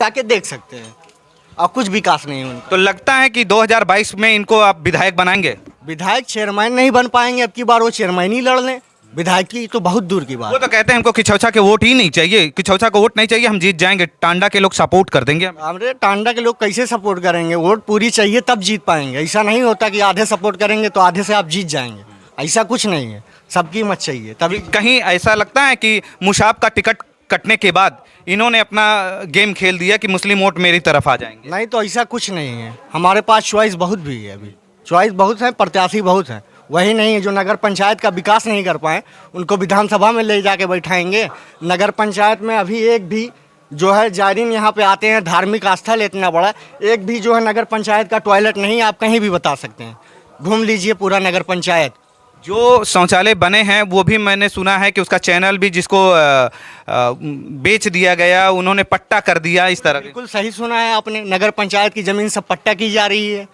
जाके देख सकते हैं, और कुछ विकास नहीं है उनका। तो लगता है कि 2022 में इनको आप विधायक बनाएंगे? विधायक चेयरमैन नहीं बन पाएंगे, अब की बार वो चेयरमैन ही लड़ लें, विधायक की तो बहुत दूर की वो बात। तो कहते हैं हमको किछौछा के वोट ही नहीं चाहिए, किछौछा को वोट नहीं चाहिए, हम जीत जाएंगे, टांडा के लोग सपोर्ट कर देंगे हमें। हमारे टांडा के लोग कैसे सपोर्ट करेंगे? वोट पूरी चाहिए तब जीत पाएंगे। ऐसा नहीं होता कि आधे सपोर्ट करेंगे तो आधे से आप जीत जाएंगे, ऐसा कुछ नहीं है। सबकी मत चाहिए तभी। कहीं ऐसा लगता है कि मुशाब का टिकट कटने के बाद इन्होंने अपना गेम खेल दिया कि मुस्लिम वोट मेरी तरफ आ जाएंगे? नहीं, तो ऐसा कुछ नहीं है। हमारे पास चॉइस बहुत भी है, अभी चॉइस बहुत है, प्रत्याशी बहुत हैं। वही नहीं है जो नगर पंचायत का विकास नहीं कर पाए, उनको विधानसभा में ले जाके बैठाएंगे। नगर पंचायत में अभी एक भी जो है जायरीन यहाँ पे आते हैं, धार्मिक स्थल इतना बड़ा, एक भी जो है नगर पंचायत का टॉयलेट नहीं। आप कहीं भी बता सकते हैं, घूम लीजिए पूरा नगर पंचायत। जो शौचालय बने हैं वो भी मैंने सुना है कि उसका चैनल भी जिसको बेच दिया गया, उन्होंने पट्टा कर दिया, इस तरह के। बिल्कुल सही सुना है आपने, नगर पंचायत की ज़मीन सब पट्टा की जा रही है।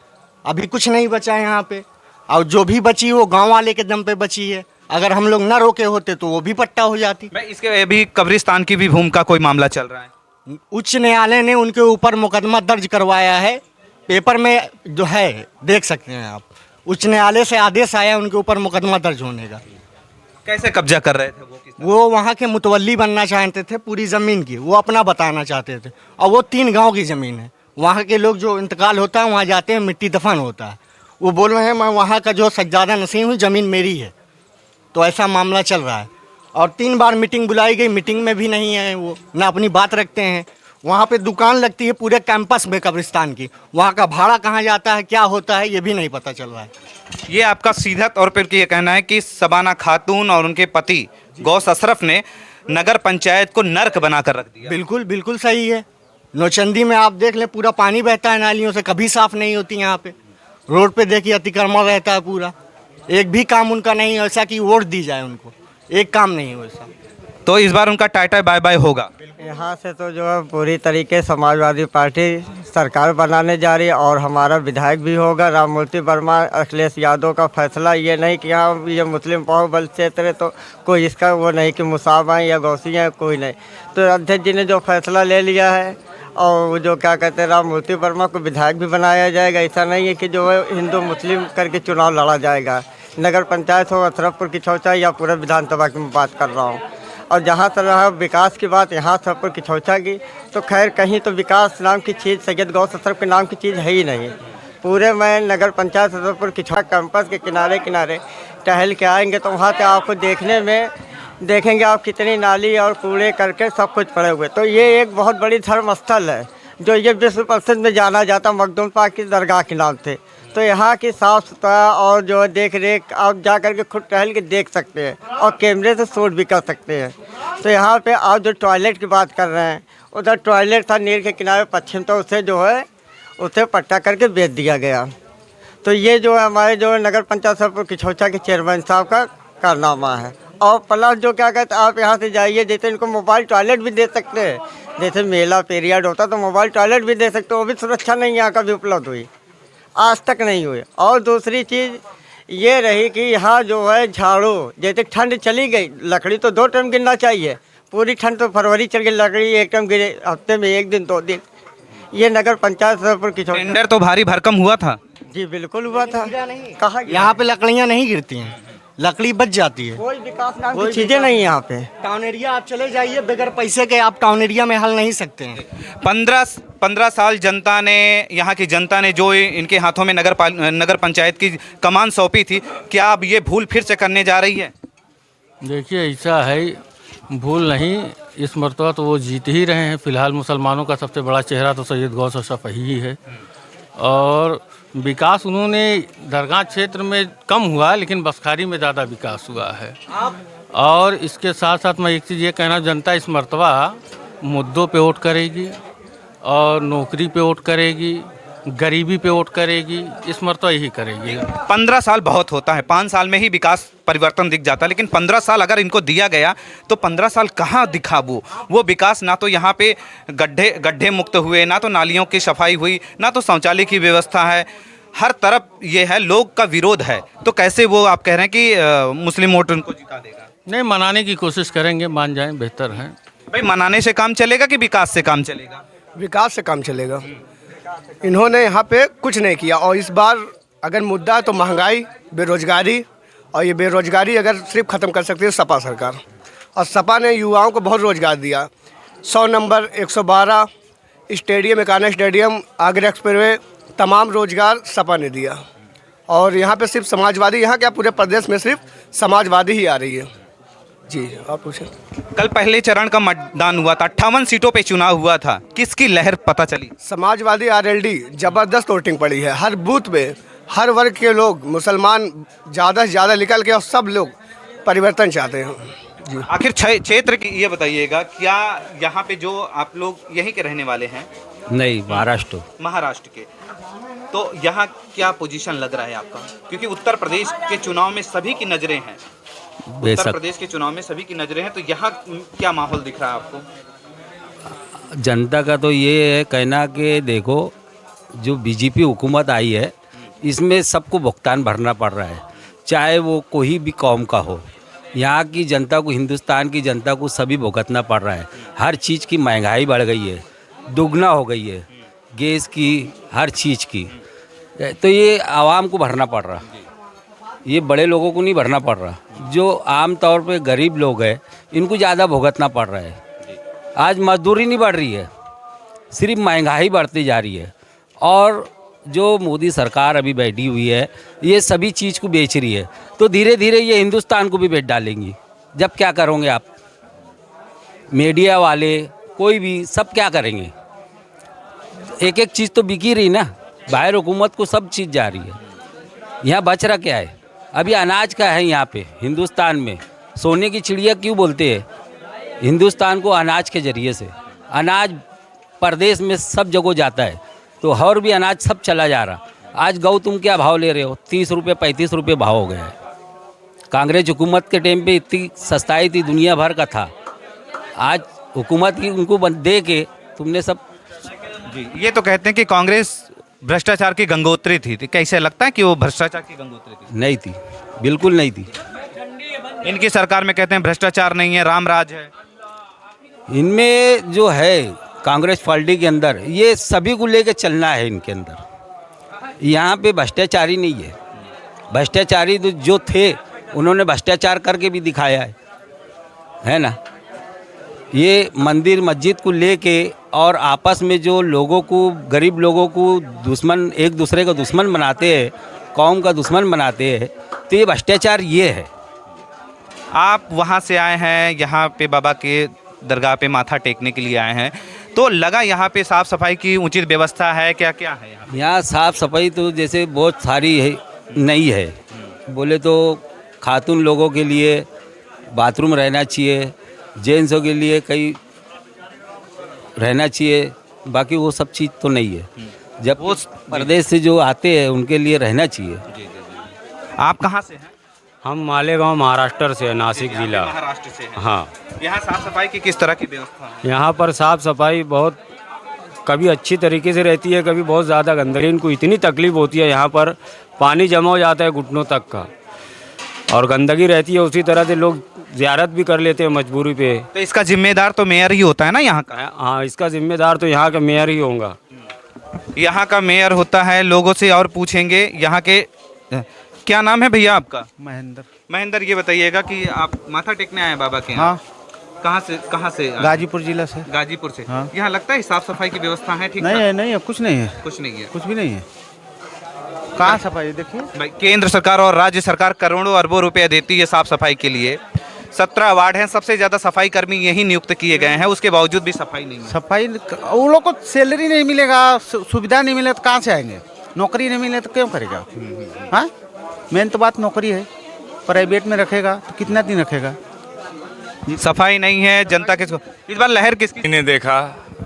अभी कुछ नहीं बचा है यहाँ पे, और जो भी बची वो गांव वाले के दम पे बची है। अगर हम लोग न रोके होते तो वो भी पट्टा हो जाती। मैं इसके अभी कब्रिस्तान की भी भूमि का कोई मामला चल रहा है। उच्च न्यायालय ने उनके ऊपर मुकदमा दर्ज करवाया है, पेपर में जो है देख सकते हैं आप। उच्च न्यायालय से आदेश आया उनके ऊपर मुकदमा दर्ज होने का। कैसे कब्जा कर रहे थे वो? किस तरह? वो वहाँ के मुतवल्ली बनना चाहते थे पूरी ज़मीन की, वो अपना बताना चाहते थे। और वो 3 गांव की ज़मीन है। वहाँ के लोग जो इंतकाल होता है वहाँ जाते हैं, मिट्टी दफन होता है। वो बोल रहे हैं मैं वहाँ का जो सज्जादा नसीम हूँ, ज़मीन मेरी है। तो ऐसा मामला चल रहा है। और 3 बार मीटिंग बुलाई गई, मीटिंग में भी नहीं है वो, ना अपनी बात रखते हैं। वहाँ पे दुकान लगती है पूरे कैंपस में कब्रिस्तान की, वहाँ का भाड़ा कहाँ जाता है, क्या होता है, ये भी नहीं पता चल रहा है। ये आपका सीधा तौर पर ये कहना है कि शबाना खातून और उनके पति गौस अशरफ ने नगर पंचायत को नर्क बनाकर रख दिया? बिल्कुल बिल्कुल सही है। नौचंदी में आप देख लें, पूरा पानी बहता है नालियों से, कभी साफ नहीं होती। यहाँ पे रोड पे देखिए अतिक्रमण रहता है पूरा। एक भी काम उनका नहीं है ऐसा कि वोट दी जाए उनको, एक काम नहीं है वैसा। तो इस बार उनका टाटा बाय बाय होगा? यहाँ से तो जो है पूरी तरीके समाजवादी पार्टी सरकार बनाने जा रही है, और हमारा विधायक भी होगा राम मूर्ति वर्मा। अखिलेश यादव का फैसला ये नहीं कि हाँ ये मुस्लिम बहुबल क्षेत्र है तो कोई इसका वो नहीं कि मुसाब हैं या गौसी हैं, कोई नहीं। तो अध्यक्ष जी ने जो फैसला ले लिया है, और जो क्या कहते हैं राम मूर्ति वर्मा को विधायक भी बनाया जाएगा। ऐसा नहीं है कि जो है हिंदू मुस्लिम करके चुनाव लड़ा जाएगा। नगर पंचायत हो, अशरफपुर किछौछा या पूरा विधानसभा की मैं बात कर रहा हूँ। और जहाँ से रहा विकास की बात यहाँ अशरफपुर किछौछा की, तो खैर कहीं तो विकास नाम की चीज़ सैयद गौस अशरफ के नाम की चीज़ है ही नहीं। पूरे में नगर पंचायत अशरफपुर किछौछा कैंपस के किनारे किनारे टहल के आएंगे तो वहाँ से आपको देखने में देखेंगे आप कितनी नाली और कूड़े करके सब कुछ पड़े हुए। तो ये एक बहुत बड़ी धर्म स्थल है जो ये विश्व प्रसिद्ध में जाना जाता मखदूम पाक की दरगाह के नाम से। तो यहाँ की साफ़ सुथरा और जो देख रेख आप जा कर के खुद टहल के देख सकते हैं, और कैमरे से शूट भी कर सकते हैं। तो यहाँ पे आप जो टॉयलेट की बात कर रहे हैं, उधर टॉयलेट था नीर के किनारे पश्चिम, तो उसे जो है उसे पट्टा करके बेच दिया गया। तो ये जो है हमारे जो नगर पंचायत अशरफपुर किछौछा के चेयरमैन साहब का कारनामा है। और प्लस जो क्या कहते हैं आप यहाँ से जाइए, जैसे इनको मोबाइल टॉयलेट भी दे सकते हैं। जैसे मेला पीरियड होता तो मोबाइल टॉयलेट भी दे सकते हो, वो भी सुरक्षा नहीं यहाँ कभी उपलब्ध हुई, आज तक नहीं हुई। और दूसरी चीज़ ये रही कि यहाँ जो है झाड़ू, जैसे ठंड चली गई, लकड़ी तो 2 टाइम गिरना चाहिए। पूरी ठंड तो फरवरी चल गई, लकड़ी 1 टाइम गिरे, हफ्ते में 1 दिन 2 दिन। ये नगर पंचायत अशरफपुर किछौछा टेंडर तो भारी भरकम हुआ था। जी बिल्कुल हुआ था। कहाँ यहाँ पे लकड़ियाँ नहीं गिरती हैं, लकड़ी बच जाती है। कोई विकास नाम की चीज़ें नहीं यहाँ पे। टाउन एरिया आप चले जाइए, बगैर पैसे के आप टाउन एरिया में हल नहीं सकते हैं। 15 साल जनता ने, यहाँ की जनता ने जो इनके हाथों में नगर पंचायत की कमान सौंपी थी, क्या अब ये भूल फिर से करने जा रही है? देखिए ऐसा है, भूल नहीं, इस मरतबा तो वो जीत ही रहे हैं। फ़िलहाल मुसलमानों का सबसे बड़ा चेहरा तो सैयद गौस अशरफ ही है। और विकास उन्होंने दरगाह क्षेत्र में कम हुआ, लेकिन बसखारी में ज़्यादा विकास हुआ है। और इसके साथ साथ मैं एक चीज़ ये कहना, जनता इस मरतबा मुद्दों पे वोट करेगी, और नौकरी पे वोट करेगी, गरीबी पे वोट करेगी, इस मरतबा यही करेगी। 15 साल बहुत होता है, 5 साल में ही विकास परिवर्तन दिख जाता है, लेकिन 15 साल अगर इनको दिया गया तो 15 साल कहाँ दिखा वो विकास? ना तो यहाँ पे गड्ढे मुक्त हुए, ना तो नालियों की सफाई हुई, ना तो शौचालय की व्यवस्था है। हर तरफ ये है, लोग का विरोध है। तो कैसे वो आप कह रहे हैं कि मुस्लिम वोट उनको जिता देगा? नहीं, मनाने की कोशिश करेंगे, मान जाएं, बेहतर है। भाई मनाने से काम चलेगा कि विकास से काम चलेगा? विकास से काम चलेगा। इन्होंने यहाँ पे कुछ नहीं किया और इस बार अगर मुद्दा है तो महंगाई, बेरोजगारी, और ये बेरोजगारी अगर सिर्फ ख़त्म कर सकती है सपा सरकार। और सपा ने युवाओं को बहुत रोज़गार दिया। 100 number, 112 stadium, Ekana stadium, Agra expressway, तमाम रोज़गार सपा ने दिया। और यहाँ पे सिर्फ समाजवादी, यहाँ क्या पूरे प्रदेश में सिर्फ समाजवादी ही आ रही है। जी आप पूछें। कल पहले चरण का मतदान हुआ था, 58 सीटों पे चुनाव हुआ था, किसकी लहर पता चली? समाजवादी आरएलडी जबरदस्त वोटिंग पड़ी है। हर बूथ पे हर वर्ग के लोग, मुसलमान ज़्यादा से ज़्यादा निकल के, और सब लोग परिवर्तन चाहते हैं। जी आखिर क्षेत्र की ये बताइएगा, क्या यहाँ पे जो आप लोग यहीं के रहने वाले हैं? नहीं, महाराष्ट्र के, तो यहाँ क्या पोजीशन लग रहा है आपका? क्योंकि उत्तर प्रदेश के चुनाव में सभी की नज़रें हैं, उत्तर बेशक प्रदेश के चुनाव में सभी की नज़रें हैं, तो यहाँ क्या माहौल दिख रहा है आपको? जनता का तो ये है कहना कि देखो, जो बीजेपी हुकूमत आई है इसमें सबको भुगतान भरना पड़ रहा है, चाहे वो कोई भी कौम का हो। यहाँ की जनता को, हिंदुस्तान की जनता को सभी भुगतना पड़ रहा है। हर चीज़ की महंगाई बढ़ गई है, दुगना हो गई है, गैस की, हर चीज़ की। तो ये आवाम को भरना पड़ रहा, ये बड़े लोगों को नहीं भरना पड़ रहा। जो आम तौर पे गरीब लोग हैं इनको ज़्यादा भुगतना पड़ रहा है। आज मजदूरी नहीं बढ़ रही है, सिर्फ महंगाई बढ़ती जा रही है। और जो मोदी सरकार अभी बैठी हुई है ये सभी चीज़ को बेच रही है, तो धीरे धीरे ये हिंदुस्तान को भी बेच डालेंगी। जब क्या करोगे आप, मीडिया वाले, कोई भी, सब क्या करेंगे? एक एक चीज़ तो बिकी रही ना, बाहर हुकूमत को सब चीज़ जा रही है। यहाँ बच रहा क्या है? अभी अनाज का है यहाँ पे हिंदुस्तान में। सोने की चिड़िया क्यों बोलते हैं? हिंदुस्तान को अनाज के ज़रिए से, अनाज प्रदेश में सब जगह जाता है, तो और भी अनाज सब चला जा रहा। आज गऊ तुम क्या भाव ले रहे हो? 30 रुपये 35 रुपये भाव हो गया है। कांग्रेस हुकूमत के टाइम पे इतनी सस्ताई थी, दुनिया भर का था। आज हुकूमत की उनको दे के तुमने सब। जी, ये तो कहते हैं कि कांग्रेस भ्रष्टाचार की गंगोत्री थी, तो कैसे लगता है कि वो भ्रष्टाचार की गंगोत्री थी? नहीं थी, बिल्कुल नहीं थी। इनकी सरकार में कहते हैं भ्रष्टाचार नहीं है, राम राज है। इनमें जो है कांग्रेस पार्टी के अंदर, ये सभी को लेकर चलना है इनके अंदर। यहाँ पे भ्रष्टाचारी नहीं है। भ्रष्टाचारी तो जो थे उन्होंने भ्रष्टाचार करके भी दिखाया है ना। ये मंदिर मस्जिद को लेके और आपस में जो लोगों को, गरीब लोगों को दुश्मन, एक दूसरे का दुश्मन बनाते हैं, कौम का दुश्मन बनाते हैं, तो ये भ्रष्टाचार ये है। आप वहाँ से आए हैं, यहाँ पे बाबा के दरगाह पे माथा टेकने के लिए आए हैं, तो लगा यहाँ पे साफ़ सफाई की उचित व्यवस्था है? क्या क्या है यहाँ? यहाँ साफ़ सफाई तो जैसे बहुत सारी है, नहीं है। बोले तो खातून लोगों के लिए बाथरूम रहना चाहिए, जेंट्सों के लिए कहीं रहना चाहिए, बाकी वो सब चीज़ तो नहीं है। जब वो प्रदेश से जो आते हैं उनके लिए रहना चाहिए। आप कहाँ से हैं? हम मालेगांव महाराष्ट्र से, नासिक जिला। महाराष्ट्र से हैं। हाँ, यहाँ साफ सफाई की किस तरह की व्यवस्था है? यहाँ पर साफ़ सफाई बहुत कभी अच्छी तरीके से रहती है, कभी बहुत ज़्यादा गंदगी। इनको इतनी तकलीफ़ होती है, यहाँ पर पानी जमा हो जाता है घुटनों तक का, और गंदगी रहती है। उसी तरह से लोग ज़ियारत भी कर लेते हैं मजबूरी पे। तो इसका जिम्मेदार तो मेयर ही होता है ना यहाँ का? हाँ, इसका जिम्मेदार तो यहाँ का मेयर ही होगा। यहाँ का मेयर होता है। लोगों से और पूछेंगे यहाँ के। क्या नाम है भैया आपका? महेंद्र। महेंद्र, ये बताइएगा कि आप माथा टेकने आए हैं बाबा के यहाँ? हाँ। कहाँ से गाजीपुर जिला से। गाजीपुर से। हाँ। यहाँ लगता है साफ सफाई की व्यवस्था है? ठीक नहीं है, नहीं है, कुछ नहीं है, कुछ नहीं है, कुछ भी नहीं है। कहाँ सफाई देखिए भाई। केंद्र सरकार और राज्य सरकार करोड़ों अरबों रुपए देती है साफ सफाई के लिए। 17 वार्ड हैं, सबसे ज़्यादा सफाई कर्मी यही नियुक्त किए गए हैं, उसके बावजूद भी सफाई नहीं है। सफाई, वो लोग को सैलरी नहीं मिलेगा, सुविधा नहीं मिले तो कहाँ से आएंगे? नौकरी नहीं मिले तो क्यों करेगा? हाँ, मेन तो बात नौकरी है। प्राइवेट में रखेगा तो कितना दिन रखेगा? सफाई नहीं है, जनता किसको इस बार लहर किसकी? ने देखा,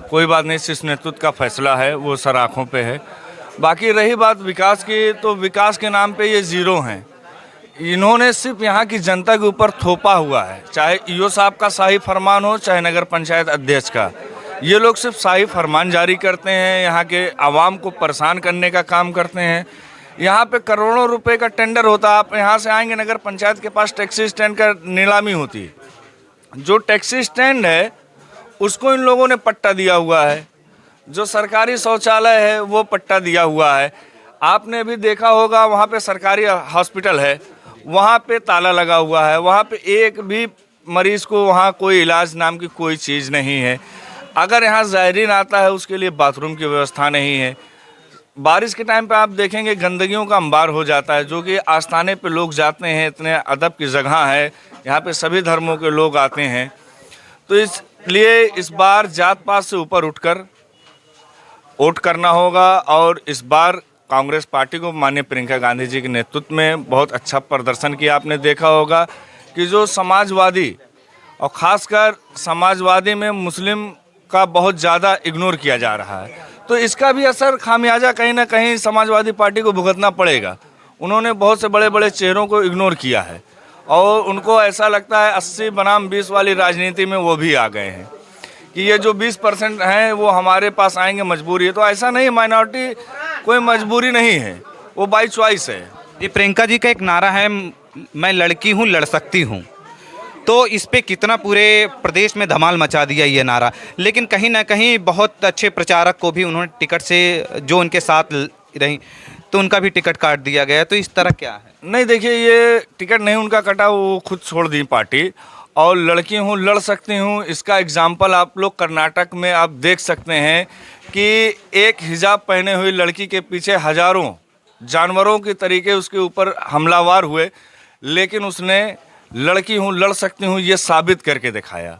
कोई बात नहीं, शीर्ष नेतृत्व का फैसला है, वो सर आँखों पे है। बाकी रही बात विकास की, तो विकास के नाम पे ये जीरो हैं। इन्होंने सिर्फ यहाँ की जनता के ऊपर थोपा हुआ है, चाहे ईओ साहब का शाही फरमान हो, चाहे नगर पंचायत अध्यक्ष का। ये लोग सिर्फ शाही फरमान जारी करते हैं, यहाँ के आवाम को परेशान करने का काम करते हैं। यहाँ पे करोड़ों रुपए का टेंडर होता है। आप यहाँ से आएंगे, नगर पंचायत के पास टैक्सी स्टैंड का नीलामी होती है। जो टैक्सी स्टैंड है उसको इन लोगों ने पट्टा दिया हुआ है। जो सरकारी शौचालय है वो पट्टा दिया हुआ है। आपने भी देखा होगा वहाँ पे सरकारी हॉस्पिटल है, वहाँ पे ताला लगा हुआ है, वहाँ पे एक भी मरीज़ को वहाँ कोई इलाज नाम की कोई चीज़ नहीं है। अगर यहाँ ज़ायरीन आता है उसके लिए बाथरूम की व्यवस्था नहीं है। बारिश के टाइम पे आप देखेंगे गंदगियों का अंबार हो जाता है, जो कि आस्थाने पे लोग जाते हैं, इतने अदब की जगह है, यहाँ पे सभी धर्मों के लोग आते हैं। तो इसलिए इस बार जात पात से ऊपर उठकर वोट करना होगा और इस बार कांग्रेस पार्टी को माननीय प्रियंका गांधी जी के नेतृत्व में बहुत अच्छा प्रदर्शन किया। आपने देखा होगा कि जो समाजवादी और ख़ासकर समाजवादी में मुस्लिम का बहुत ज़्यादा इग्नोर किया जा रहा है, तो इसका भी असर खामियाजा कहीं ना कहीं समाजवादी पार्टी को भुगतना पड़ेगा। उन्होंने बहुत से बड़े बड़े चेहरों को इग्नोर किया है और उनको ऐसा लगता है 80 बनाम 20 वाली राजनीति में वो भी आ गए हैं कि ये जो 20% हैं वो हमारे पास आएंगे, मजबूरी है। तो ऐसा नहीं, माइनॉरिटी कोई मजबूरी नहीं है, वो बाई चॉइस है। ये प्रियंका जी का एक नारा है, मैं लड़की हूँ लड़ सकती हूँ, तो इस पे कितना पूरे प्रदेश में धमाल मचा दिया ये नारा। लेकिन कहीं ना कहीं बहुत अच्छे प्रचारक को भी उन्होंने टिकट से, जो उनके साथ रही, तो उनका भी टिकट काट दिया गया। तो इस तरह क्या है? नहीं, देखिए ये टिकट नहीं उनका कटा, वो खुद छोड़ दी पार्टी। और लड़की हूँ लड़ सकती हूँ, इसका एग्जाम्पल आप लोग कर्नाटक में आप देख सकते हैं कि एक हिजाब पहने हुई लड़की के पीछे हजारों जानवरों के तरीके उसके ऊपर हमलावर हुए, लेकिन उसने लड़की हूँ लड़ सकती हूँ ये साबित करके दिखाया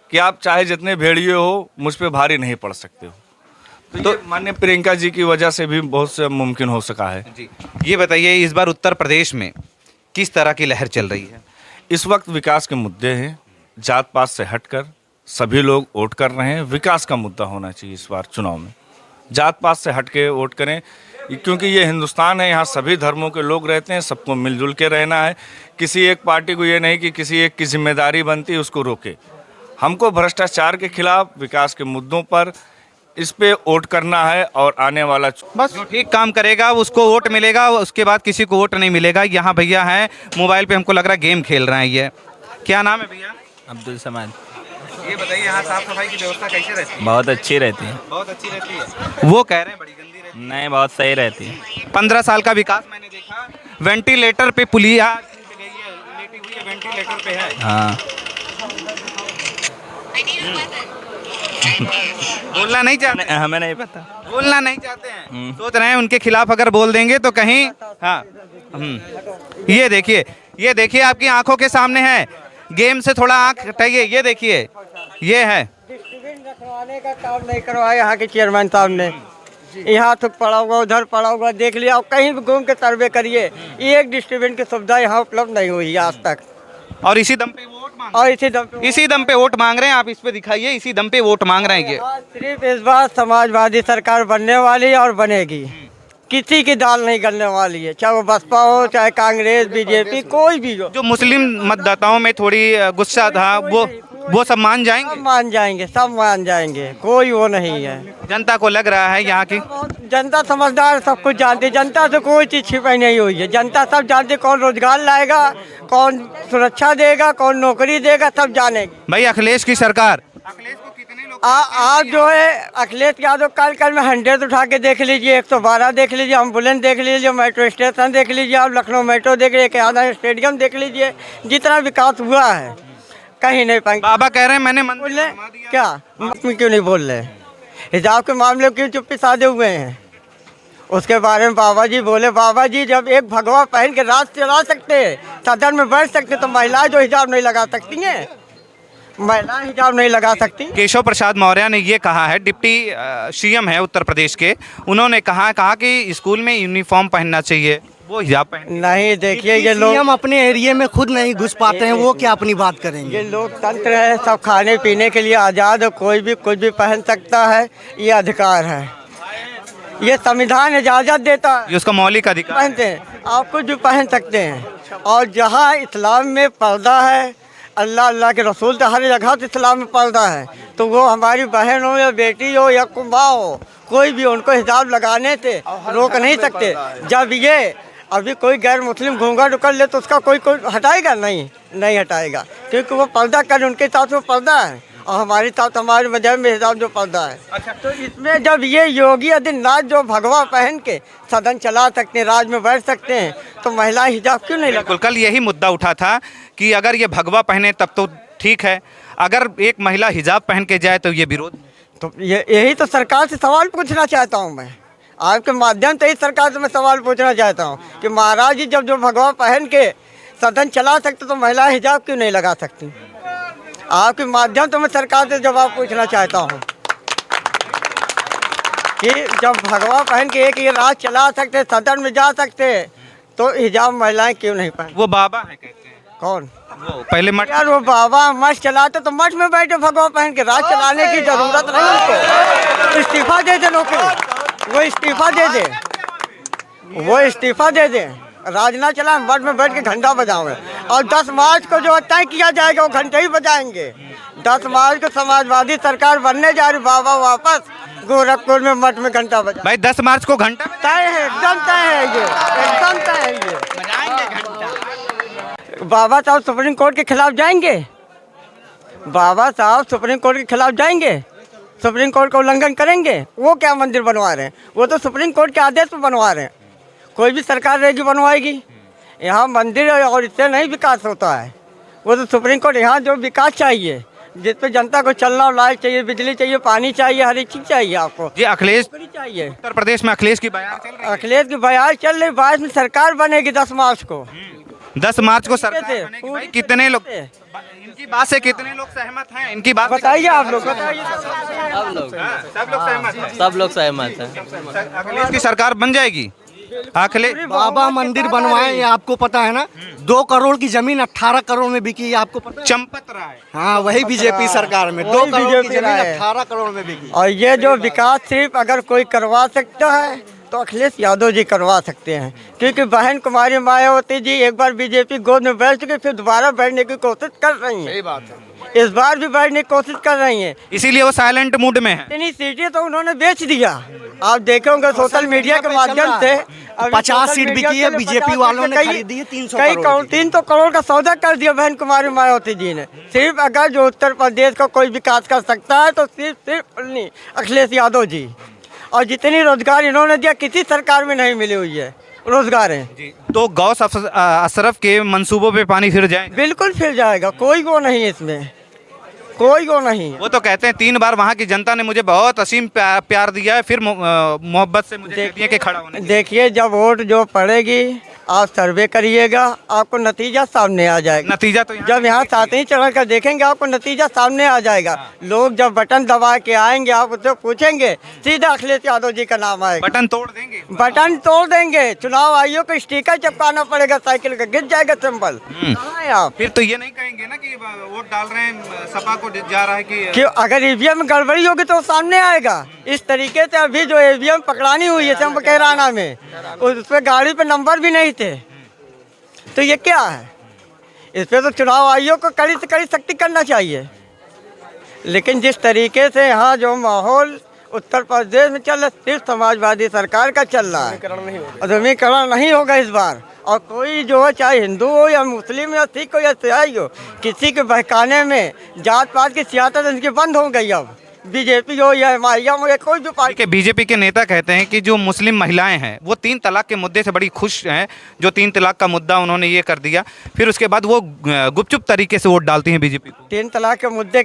कि आप चाहे जितने भेड़िए हो मुझ पे भारी नहीं पड़ सकते हो। तो माननीय प्रियंका जी की वजह से भी बहुत से मुमकिन हो सका है। जी, ये बताइए इस बार उत्तर प्रदेश में किस तरह की लहर चल रही है? इस वक्त विकास के मुद्दे हैं, जात पात से हटकर सभी लोग वोट कर रहे हैं। विकास का मुद्दा होना चाहिए इस बार चुनाव में, जात पात से हट के वोट करें, क्योंकि ये हिंदुस्तान है, यहाँ सभी धर्मों के लोग रहते हैं, सबको मिलजुल के रहना है। किसी एक पार्टी को ये नहीं कि किसी एक की जिम्मेदारी बनती है उसको रोके। हमको भ्रष्टाचार के खिलाफ, विकास के मुद्दों पर इस पे वोट करना है और आने वाला बस जो ठीक काम करेगा उसको वोट मिलेगा, उसके बाद किसी को वोट नहीं मिलेगा। यहाँ भैया हैं मोबाइल पे, हमको लग रहा है गेम खेल रहे हैं। ये क्या नाम है भैया? अब्दुल समाद। ये बताइए यहाँ साफ सफाई की व्यवस्था कैसे रहती है? बहुत अच्छी रहती है। बहुत अच्छी रहती है। वो कह रहे हैं बड़ी गंदी रहती है। नहीं, बहुत सही रहती है। 15 साल का विकास मैंने देखा। वेंटिलेटर पे पुलिया गई है, लेटी हुई है, वेंटिलेटर पे है। हाँ। बोलना नहीं चाहते? हमें नहीं पता। बोलना नहीं चाहते हैं, सोच रहे हैं उनके खिलाफ अगर बोल देंगे तो कहीं। हाँ, ये देखिए आपकी आंखों के सामने है। गेम से थोड़ा आंख हटाइए। ये देखिए, ये है डिस्ट्रीब्यूशन रखवाने का काम नहीं करवाया यहाँ के चेयरमैन साहब ने। यहाँ तो पड़ा हुआ, उधर पड़ा हुआ, देख लिया। और कहीं भी घूम के सर्वे करिए, एक डिस्ट्रीब्यूशन की सुविधा यहाँ उपलब्ध नहीं हुई आज तक। और इसी दम पे वोट मांग और इसी दम पे वोट मांग रहे हैं। आप इस पे दिखाइए, इसी दम पे वोट मांग रहे हैं। ये सिर्फ इस बार समाजवादी सरकार बनने वाली है और बनेगी, किसी की दाल नहीं गलने वाली है, चाहे वो बसपा हो, चाहे कांग्रेस, बीजेपी, कोई भी हो। जो मुस्लिम मतदाताओं में थोड़ी गुस्सा था, वो सब मान जाएंगे। सब मान जाएंगे, सब मान जाएंगे, कोई वो नहीं है। जनता को लग रहा है यहाँ की जनता समझदार, सब कुछ जानती है। जनता से कोई चीज़ छिपाई नहीं हुई है। जनता सब जानते, कौन रोजगार लाएगा, कौन सुरक्षा देगा, कौन नौकरी देगा, सब जानेगी। भाई अखिलेश की सरकार, आप जो है अखिलेश यादव कल में 100 उठा के देख लीजिए, 112 देख लीजिए, एम्बुलेंस देख लीजिए, मेट्रो स्टेशन देख लीजिए, आप लखनऊ मेट्रो देख लीजिए, आधा स्टेडियम देख लीजिए। जितना विकास हुआ है कहीं नहीं पाएंगे। बाबा कह रहे हैं मैंने बोल रहे क्या, क्यों नहीं बोल रहे? हिजाब के मामले क्यों चुप्पी साधे हुए हैं? उसके बारे में बाबा जी बोले। बाबा जी जब एक भगवा पहन के राज चला सकते, सदन में बैठ सकते, तो महिलाएं जो हिजाब नहीं लगा सकती हैं, महिलाएं हिजाब नहीं लगा सकती। केशव प्रसाद मौर्य ने ये कहा है, डिप्टी सीएम है उत्तर प्रदेश के, उन्होंने कहा कि स्कूल में यूनिफॉर्म पहनना चाहिए, वो हिजाब पहन। नहीं, देखिए ये लोग हम अपने एरिया में खुद नहीं घुस पाते हैं, वो क्या अपनी बात करेंगे? ये लोकतंत्र है, सब खाने पीने के लिए आज़ाद है, कोई भी कुछ भी पहन सकता है, ये अधिकार है, ये संविधान इजाज़त देता है। ये उसका मौलिक अधिकार पहनते हैं, आप कुछ भी पहन सकते हैं। और जहाँ इस्लाम में पर्दा है, अल्लाह के रसूल तो हर जगह तो इस्लाम में पर्दा है, तो वो हमारी बहन हो या बेटी हो या माँ हो, कोई भी उनको हिजाब लगाने से रोक नहीं सकते। जब ये अभी कोई गैर मुस्लिम घूंघट कर ले तो उसका कोई हटाएगा नहीं हटाएगा, क्योंकि वो पर्दा कर, उनके साथ वो पर्दा है। और हमारी साथ हमारे मजहब में हिजाब जो पर्दा है। तो इसमें जब ये योगी आदित्यनाथ जो भगवा पहन के सदन चला सकते हैं, राज में बैठ सकते हैं, तो महिला हिजाब क्यों नहीं लगा? बिल्कुल, कल यही मुद्दा उठा था कि अगर ये भगवा पहने तब तो ठीक है, अगर एक महिला हिजाब पहन के जाए तो ये विरोध। तो यही तो सरकार से सवाल पूछना चाहता हूँ मैं, आपके माध्यम से ही सरकार से मैं सवाल पूछना चाहता हूँ कि महाराज जी जब जो भगवा पहन के सदन चला सकते तो महिला हिजाब क्यों नहीं लगा सकती? आपके माध्यम से मैं सरकार से जवाब पूछना चाहता हूँ कि जब भगवा पहन के एक ये राज चला सकते, सदन में जा सकते, तो हिजाब महिलाएं क्यों नहीं पहन? वो बाबा है कहते हैं। कौन? वो पहले मठ यार वो बाबा मठ चलाते तो मठ में बैठे भगवा पहन के, राज चलाने की जरूरत नहीं उनको। इस्तीफा दे दे नौकरी, वो इस्तीफा दे दे, वो इस्तीफा दे दे, राज ना चला, मठ में बैठ के घंटा बजाओगे। और 10 मार्च को जो तय किया जाएगा वो घंटे ही बजाएंगे। 10 मार्च को समाजवादी सरकार बनने जा रही, बाबा वापस गोरखपुर में मठ में घंटा बजा। भाई 10 मार्च को घंटा तय है, एकदम तय है, ये एकदम तय है। ये बाबा साहब सुप्रीम कोर्ट के खिलाफ जाएंगे, बाबा साहब सुप्रीम कोर्ट के खिलाफ जाएंगे, सुप्रीम कोर्ट का उल्लंघन करेंगे। वो क्या मंदिर बनवा रहे हैं? वो तो सुप्रीम कोर्ट के आदेश पर बनवा रहे हैं। कोई भी सरकार रहेगी बनवाएगी, यहाँ मंदिर और इससे नहीं विकास होता है। वो तो सुप्रीम कोर्ट, यहाँ जो विकास चाहिए, जिस पे जनता को चलना, लाइट चाहिए, बिजली चाहिए, पानी चाहिए, हर एक चीज़ चाहिए आपको। जी अखिलेश चाहिए। उत्तर प्रदेश में अखिलेश की बयान चल रही है। अखिलेश की बयान चल रही, 22 में सरकार बनेगी 10 मार्च को। 10 मार्च को सरकार से, बनेगी। भाई कितने लोग इनकी बात से कितने लोग सहमत हैं? इनकी बात बताइए आप लोग, बताइए। सब लोग सहमत हैं। सब लोग सहमत हैं। अखिलेश की सरकार बन जाएगी। अखिलेश बाबा मंदिर बनवाए, ये आपको पता है ना? 2 करोड़ की जमीन 18 करोड़ में बिकी है, आपको पता है? चंपत राय, हाँ वही बीजेपी सरकार में 2 करोड़ की जमीन 18 करोड़ में बिकी। और ये जो विकास सिर्फ अगर कोई करवा सकता है तो अखिलेश यादव जी करवा सकते हैं, क्योंकि बहन कुमारी मायावती जी एक बार बीजेपी गोद में बैठ चुके, फिर दोबारा बैठने की कोशिश कर रही हैं। सही बात है। इस बार भी बैठने की कोशिश कर रही हैं। इसीलिए वो साइलेंट मूड में है। इतनी सीटें तो उन्होंने बेच दिया, आप देखेंगे सोशल मीडिया के माध्यम से। 50 सीट बिकी है, बीजेपी वालों ने खरीदी है 300 करोड़ की। 300 करोड़ का सौदा कर दिया बहन कुमारी मायावती जी ने। सिर्फ अगर जो उत्तर प्रदेश का कोई विकास कर सकता है तो सिर्फ अखिलेश यादव जी। और जितनी रोजगार इन्होंने दिया किसी सरकार में नहीं मिली हुई है रोजगार है। तो गौस अशरफ के मंसूबों पे पानी फिर जाए? बिल्कुल फिर जाएगा, कोई वो नहीं इसमें, कोई वो नहीं। वो तो कहते हैं 3 बार वहाँ की जनता ने मुझे बहुत असीम प्यार दिया है, फिर मोहब्बत से मुझे कहती है कि खड़ा होने। देखिए जब वोट जो पड़ेगी आप सर्वे करिएगा, आपको नतीजा सामने आ जाएगा। नतीजा तो जब यहाँ 7वें चरण का देखेंगे आपको नतीजा सामने आ जाएगा। लोग जब बटन दबा के आएंगे आप उससे पूछेंगे, सीधा अखिलेश यादव जी का नाम आएगा। बटन तोड़ देंगे, बटन तोड़ देंगे। चुनाव आयोग को स्टिकर चिपकाना पड़ेगा साइकिल का, गिर जाएगा सिंबल। कहाँ है आप? फिर तो ये नहीं कहेंगे ना कि वोट डाल रहे हैं सपा को जा रहा है कि अगर ईवीएम में गड़बड़ी होगी तो सामने आएगा। इस तरीके से अभी जो ईवीएम पकड़ानी हुई है चंप कैराना में, उस पर गाड़ी पे नंबर भी नहीं थे, तो ये क्या है? इस पे तो चुनाव आयोग को कड़ी से कड़ी सख्ती करना चाहिए। लेकिन जिस तरीके से यहाँ जो माहौल उत्तर प्रदेश में चल रहा है, सिर्फ समाजवादी सरकार का चल रहा है। आधुनिकीकरण नहीं होगा इस बार। और कोई जो है, चाहे हिंदू हो या मुस्लिम या सिख हो या ईसाई हो, किसी के बहकाने में जात पात की सियासत इनकी बंद हो गई। अब बीजेपी हो या एमआईएम हो या कोई भी पार्टी के बीजेपी के नेता कहते हैं कि जो मुस्लिम महिलाएं हैं वो 3 तलाक के मुद्दे से बड़ी खुश हैं। जो 3 तलाक का मुद्दा उन्होंने ये कर दिया, फिर उसके बाद वो गुपचुप तरीके से वोट डालती हैं बीजेपी को। 3 तलाक के मुद्दे